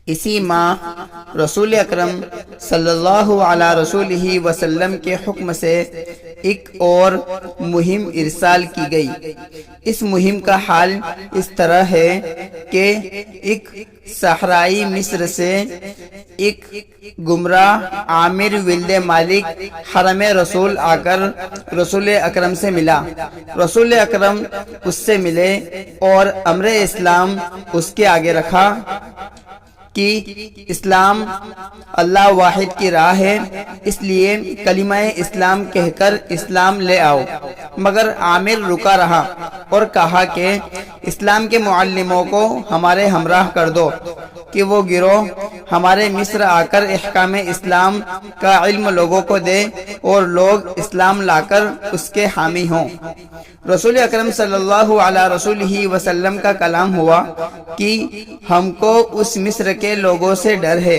اسی ماہ رسول اکرم صلی اللہ علیہ رسولہ وسلم کے حکم سے ایک اور مہم ارسال کی گئی۔ اس مہم کا حال اس طرح ہے کہ ایک صحرائی مصر سے ایک گمراہ عامر ولد مالک حرم رسول آ کر رسول اکرم سے ملا۔ رسول اکرم اس سے ملے اور امر اسلام اس کے آگے رکھا کہ اسلام اللہ واحد کی راہ ہے، اس لیے کلمہ اسلام کہہ کر اسلام لے آؤ۔ مگر عامر رکا رہا اور کہا کہ اسلام کے معلموں کو ہمارے ہمراہ کر دو کہ وہ گروہ ہمارے مصر آ کر احکام اسلام کا علم لوگوں کو دے اور لوگ اسلام لا کر اس کے حامی ہوں۔ رسول اکرم صلی اللہ علیہ رسولہ وسلم کا کلام ہوا کہ ہم کو اس مصر کے لوگوں سے ڈر ہے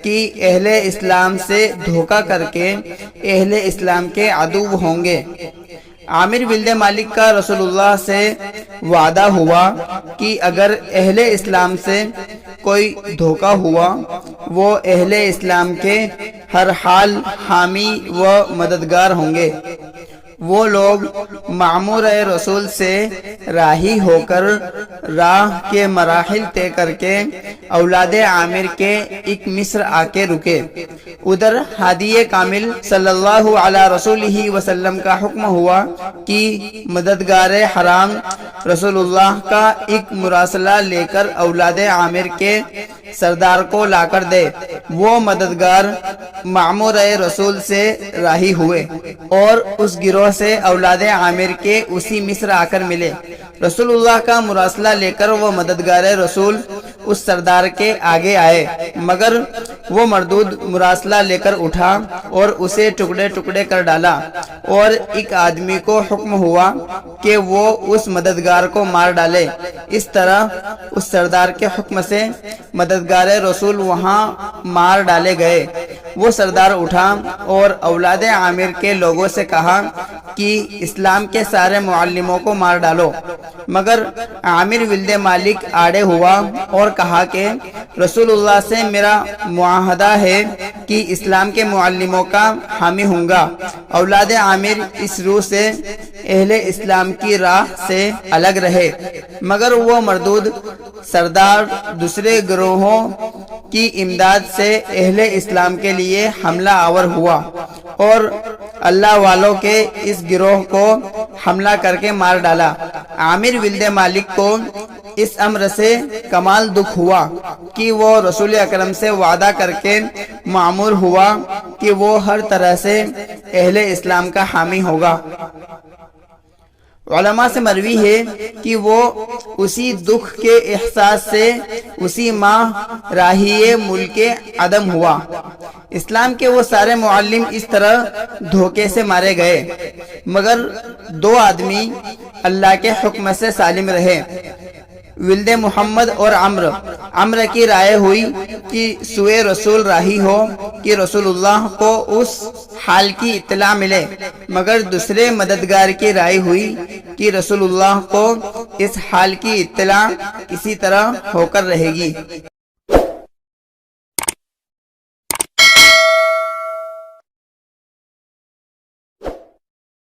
کہ اہل اسلام سے دھوکہ کر کے اہل اسلام کے عدو ہوں گے۔ عامر ولد مالک کا رسول اللہ سے وعدہ ہوا کہ اگر اہل اسلام سے کوئی دھوکہ ہوا وہ اہل اسلام کے ہر حال حامی و مددگار ہوں گے۔ وہ لوگ معمور رسول سے راہی ہو کر راہ کے مراحل طے کر کے اولاد عامر کے ایک مصر آ کے رکے۔ ادھر ہادی کامل صلی اللہ علیہ رسولہ وسلم کا حکم ہوا کہ مددگار حرام رسول اللہ کا ایک مراسلہ لے کر اولاد عامر کے سردار کو لا کر دے۔ وہ مددگار معمور رسول سے راہی ہوئے اور اس گروہ سے اولاد عامر کے اسی مصر آ کر ملے۔ رسول اللہ کا مراسلہ لے کر وہ مددگار رسول اس سردار کے آگے آئے، مگر وہ مردود مراسلہ لے کر اٹھا اور اسے ٹکڑے ٹکڑے کر ڈالا، اور ایک آدمی کو حکم ہوا کہ وہ اس مددگار کو مار ڈالے۔ اس طرح اس سردار کے حکم سے مددگار رسول وہاں مار ڈالے گئے۔ وہ سردار اٹھا اور اولاد عامر کے لوگوں سے کہا کہ اسلام کے سارے معلموں کو مار ڈالو، مگر عامر ولد مالک آڑے ہوا اور کہا کہ رسول اللہ سے میرا معاہدہ ہے کہ اسلام کے معلموں کا حامی ہوں گا۔ اولاد عامر اس روح سے اہل اسلام کی راہ سے الگ رہے، مگر وہ مردود سردار دوسرے گروہوں کی امداد سے اہل اسلام کے لیے حملہ آور ہوا اور اللہ والوں کے اس گروہ کو حملہ کر کے مار ڈالا۔ عامر ولد مالک کو اس امر سے کمال دکھ ہوا کہ وہ رسول اکرم سے وعدہ کر کے معمور ہوا کہ وہ ہر طرح سے اہل اسلام کا حامی ہوگا۔ علماء سے مروی ہے کہ وہ اسی دکھ کے احساس سے اسی ماہ راہی ملک عدم ہوا۔ اسلام کے وہ سارے معلم اس طرح دھوکے سے مارے گئے، مگر دو آدمی اللہ کے حکم سے سالم رہے۔ ولد محمد اور عمر کی رائے ہوئی کہ سوئے رسول راہی ہو کہ رسول اللہ کو اس حال کی اطلاع ملے، مگر دوسرے مددگار کی رائے ہوئی کہ رسول اللہ کو اس حال کی اطلاع کسی طرح ہو کر رہے گی۔